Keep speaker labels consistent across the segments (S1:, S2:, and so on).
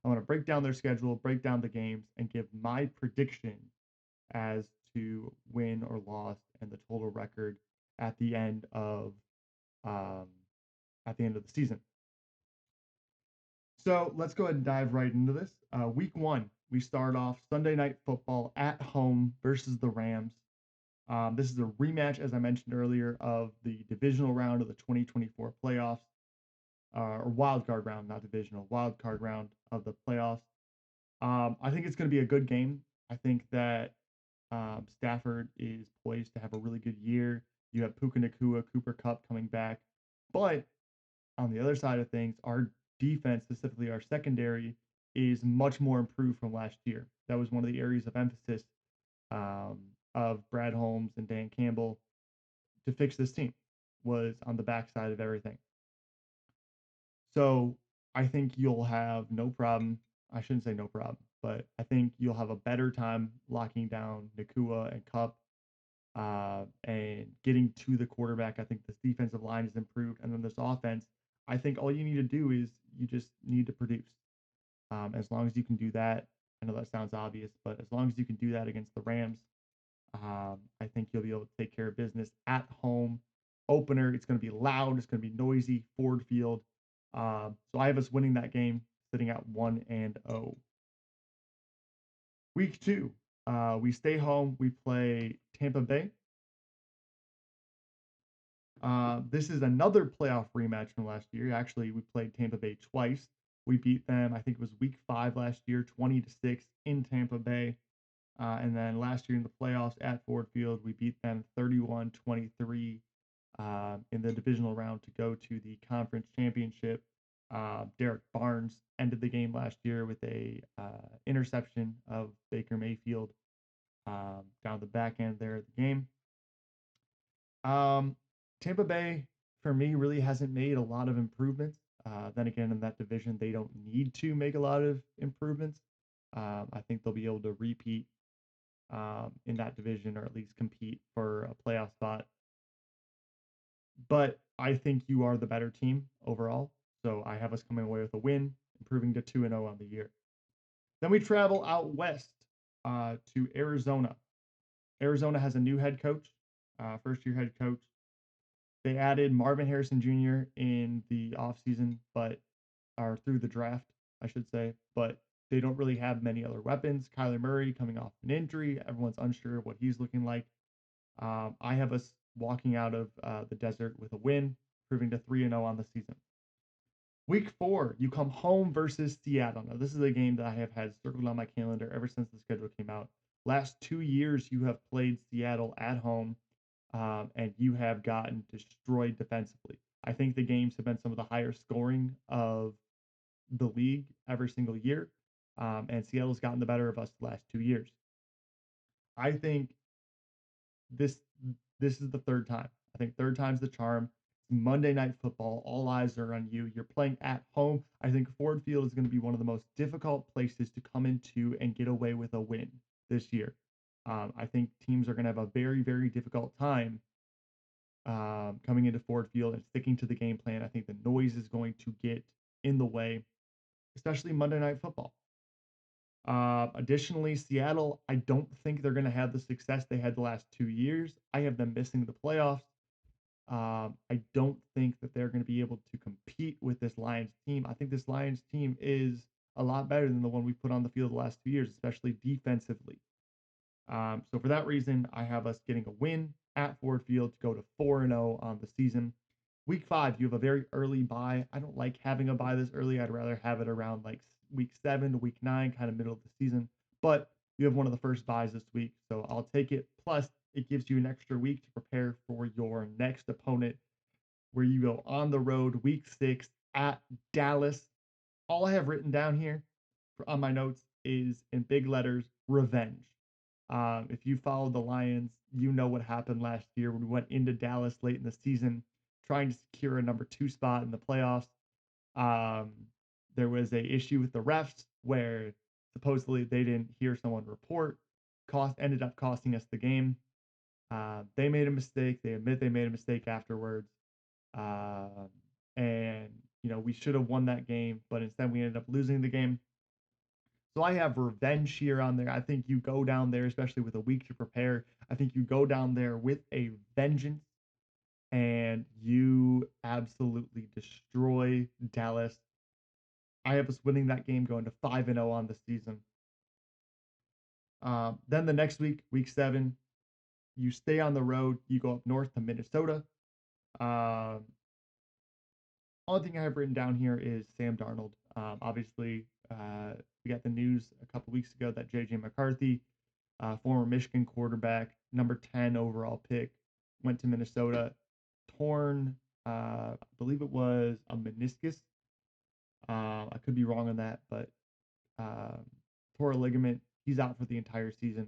S1: I want to break down their schedule, break down the games, and give my prediction as to win or loss and the total record at the end of um, the season. So let's go ahead and dive right into this. Week one, we start off Sunday night football at home versus the Rams. This is a rematch, as I mentioned earlier, of the divisional round of the 2024 playoffs, or wild card round, not divisional, wild card round of the playoffs. I think it's going to be a good game. I think that Stafford is poised to have a really good year. You have Puka Nakua, Cooper Cup coming back. But on the other side of things, our defense, specifically our secondary, is much more improved from last year. That was one of the areas of emphasis um, of Brad Holmes and Dan Campbell to fix this team, was on the backside of everything. So I think you'll have no problem. I shouldn't say no problem, but I think you'll have a better time locking down Nakua and Cup and getting to the quarterback. I think this defensive line is improved. And then this offense, I think all you need to do is you just need to produce. As long as you can do that, I know that sounds obvious, but as long as you can do that against the Rams, I think you'll be able to take care of business at home. Opener, it's going to be loud, it's going to be noisy, Ford Field. So I have us winning that game, sitting at 1-0. Week two, we stay home. We play Tampa Bay. This is another playoff rematch from last year. Actually, we played Tampa Bay twice. We beat them, I think it was week 5 last year, 20-6 in Tampa Bay. And then last year in the playoffs at Ford Field, we beat them 31-23 in the divisional round to go to the conference championship. Derek Barnes ended the game last year with a interception of Baker Mayfield down the back end there of the game. Tampa Bay, for me, really hasn't made a lot of improvements. Then again, in that division, they don't need to make a lot of improvements. I think they'll be able to repeat in that division, or at least compete for a playoff spot. But I think you are the better team overall. So I have us coming away with a win, improving to 2-0 on the year. Then we travel out west to Arizona. Arizona has a new head coach, first year head coach. They added Marvin Harrison Jr. in the offseason, but or through the draft, I should say, but they don't really have many other weapons. Kyler Murray coming off an injury. Everyone's unsure of what he's looking like. I have us walking out of the desert with a win, proving to 3-0 on the season. Week 4, you come home versus Seattle. Now, this is a game that I have had circled on my calendar ever since the schedule came out. Last 2 years, you have played Seattle at home, and you have gotten destroyed defensively. I think the games have been some of the higher scoring of the league every single year, and Seattle's gotten the better of us the last 2 years. I think this this is the third time. I think third time's the charm. Monday Night Football. All eyes are on you. You're playing at home. I think Ford Field is going to be one of the most difficult places to come into and get away with a win this year. I think teams are going to have a very, very difficult time coming into Ford Field and sticking to the game plan. I think the noise is going to get in the way, especially Monday Night Football. Additionally, Seattle, I don't think they're going to have the success they had the last 2 years. I have them missing the playoffs. I don't think that they're going to be able to compete with this Lions team. I think this Lions team is a lot better than the one we put on the field the last 2 years, especially defensively. So for that reason, I have us getting a win at Ford Field to go to 4-0 on the season. Week 5, you have a very early bye. I don't like having a bye this early. I'd rather have it around like week 7 to week 9, kind of middle of the season. But you have one of the first buys this week, so I'll take it. Plus, it gives you an extra week to prepare for your next opponent, where you go on the road week 6 at Dallas. All I have written down here on my notes is in big letters, revenge. If you follow the Lions, you know what happened last year when we went into Dallas late in the season trying to secure a number 2 spot in the playoffs. Um, there was a issue with the refs where supposedly they didn't hear someone report. Ended up costing us the game. They made a mistake. They admit they made a mistake afterwards. Um, and we should have won that game, but instead we ended up losing the game. So I have revenge here on there. I think you go down there, especially with a week to prepare. I think you go down there with a vengeance and you absolutely destroy Dallas. I have us winning that game, going to 5-0 on the season. Then the next week, week 7, you stay on the road. You go up north to Minnesota. Um, Only thing I have written down here is Sam Darnold. Obviously, we got the news a couple weeks ago that J.J. McCarthy, former Michigan quarterback, number 10 overall pick, went to Minnesota, torn, I believe it was a meniscus. I could be wrong on that, but um, tore a ligament. He's out for the entire season.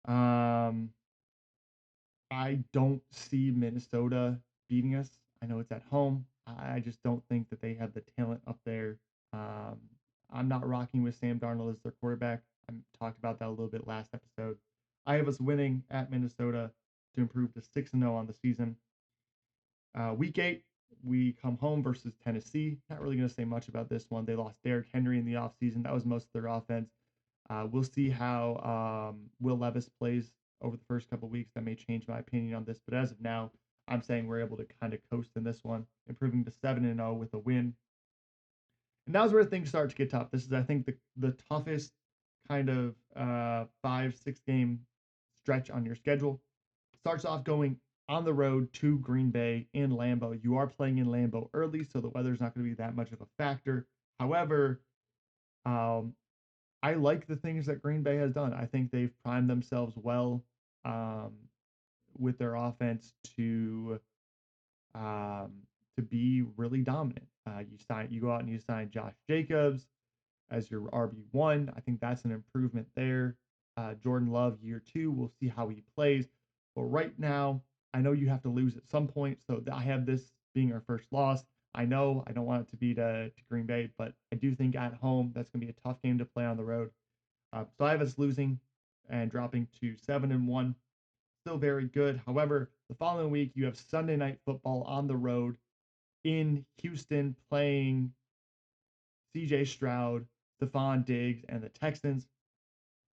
S1: Um, I don't see Minnesota beating us. I know it's at home. I just don't think that they have the talent up there. Um, I'm not rocking with Sam Darnold as their quarterback. I talked about that a little bit last episode. I have us winning at Minnesota to improve to 6-0 on the season. Week 8, we come home versus Tennessee. Not really going to say much about this one. They lost Derrick Henry in the offseason. That was most of their offense. We'll see how Will Levis plays over the first couple of weeks. That may change my opinion on this, but as of now, I'm saying we're able to kind of coast in this one, improving to 7-0 with a win. And now's where things start to get tough. This is, I think, the toughest kind of 5-6 game stretch on your schedule. Starts off going on the road to Green Bay in Lambeau. You are playing in Lambeau early, so the weather's not going to be that much of a factor. However, um, I like the things that Green Bay has done. I think they've primed themselves well um, with their offense um, to be really dominant. You go out and you sign Josh Jacobs as your RB1. I think that's an improvement there. Jordan Love year 2. We'll see how he plays. But right now, I know you have to lose at some point. So I have this being our first loss. I know I don't want it to be to Green Bay, but I do think at home that's going to be a tough game to play on the road. So I have us losing and dropping to 7-1. Still very good. However, the following week you have Sunday night football on the road in Houston playing CJ Stroud, Stephon Diggs, and the Texans.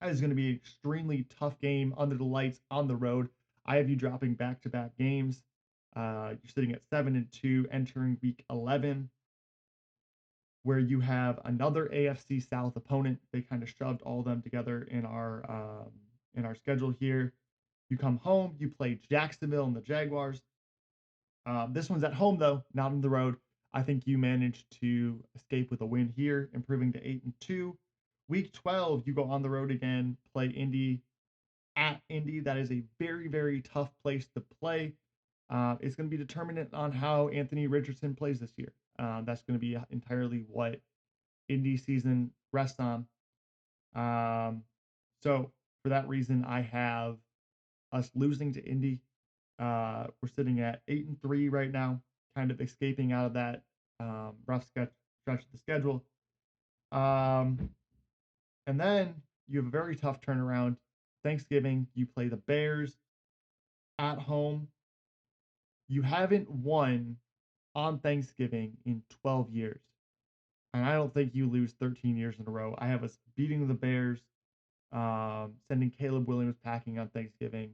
S1: That is going to be an extremely tough game under the lights on the road. I have you dropping back-to-back games. You're sitting at 7-2, entering week 11, where you have another AFC South opponent. They kind of shoved all of them together in our schedule here. You come home, you play Jacksonville and the Jaguars. This one's at home though, not on the road. I think you managed to escape with a win here, improving to 8-2. Week 12, you go on the road again, play Indy at Indy. That is a very, very tough place to play. It's going to be determinant on how Anthony Richardson plays this year. That's going to be entirely what Indy season rests on. So for that reason, I have us losing to Indy. We're sitting at 8-3 right now, kind of escaping out of that rough stretch of the schedule. And then you have a very tough turnaround. Thanksgiving, you play the Bears at home. You haven't won on Thanksgiving in 12 years. And I don't think you lose 13 years in a row. I have us beating the Bears, sending Caleb Williams packing on Thanksgiving,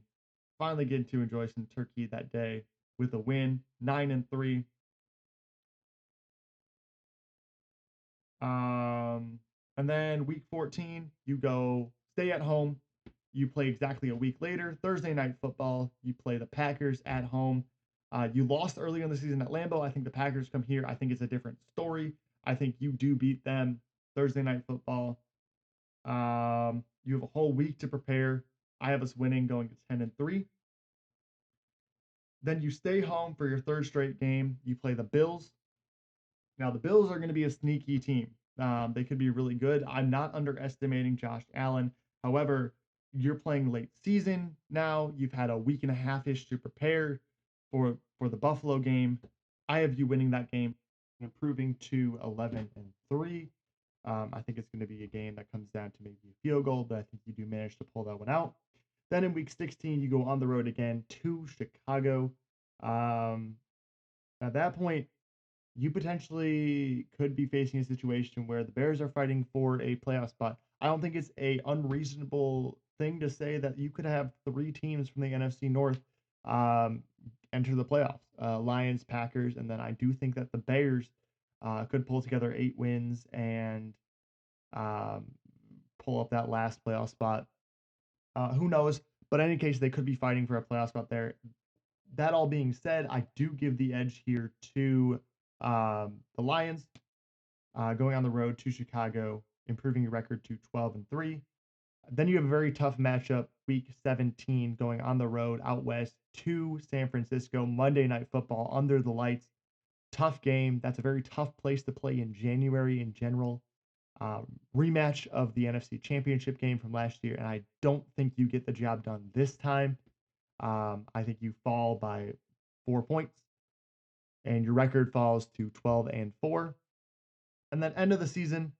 S1: finally getting to enjoy some turkey that day with a win, 9-3. And then week 14, you go stay at home. You play exactly a week later, Thursday night football. You play the Packers at home. You lost early in the season at Lambeau. I think the Packers come here. I think it's a different story. I think you do beat them Thursday night football. You have a whole week to prepare. I have us winning, going to 10-3. Then you stay home for your third straight game. You play the Bills. Now, the Bills are going to be a sneaky team. They could be really good. I'm not underestimating Josh Allen. However, you're playing late season now. You've had a week and a half-ish to prepare for the Buffalo game. I have you winning that game, improving to 11-3. I think it's going to be a game that comes down to maybe a field goal, but I think you do manage to pull that one out. Then in week 16, you go on the road again to Chicago. At that point, you potentially could be facing a situation where the Bears are fighting for a playoff spot. I don't think it's a unreasonable thing to say that you could have three teams from the NFC North um, enter the playoffs: Lions, Packers, and then I do think that the Bears could pull together 8 wins and um, pull up that last playoff spot. Who knows? But in any case, they could be fighting for a playoff spot there. That all being said, I do give the edge here to the Lions going on the road to Chicago, improving your record to 12-3. Then you have a very tough matchup, week 17, going on the road out west to San Francisco, Monday Night Football under the lights. Tough game. That's a very tough place to play in January in general. Rematch of the NFC Championship game from last year, and I don't think you get the job done this time. I think you fall by 4 points, and your record falls to 12-4. And then end of the season,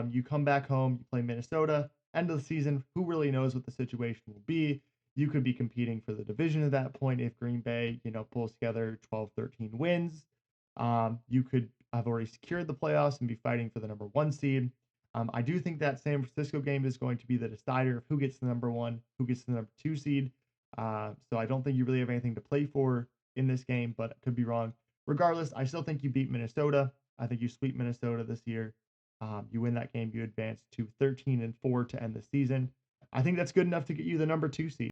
S1: you come back home, you play Minnesota. End of the season, who really knows what the situation will be? You could be competing for the division at that point if Green Bay, pulls together 12, 13 wins. You could have already secured the playoffs and be fighting for the number one seed. I do think that San Francisco game is going to be the decider of who gets the number one, who gets the number two seed. So I don't think you really have anything to play for in this game, but I could be wrong. Regardless, I still think you beat Minnesota. I think you sweep Minnesota this year. You win that game, you advance to 13-4 to end the season. I think that's good enough to get you the number two seed.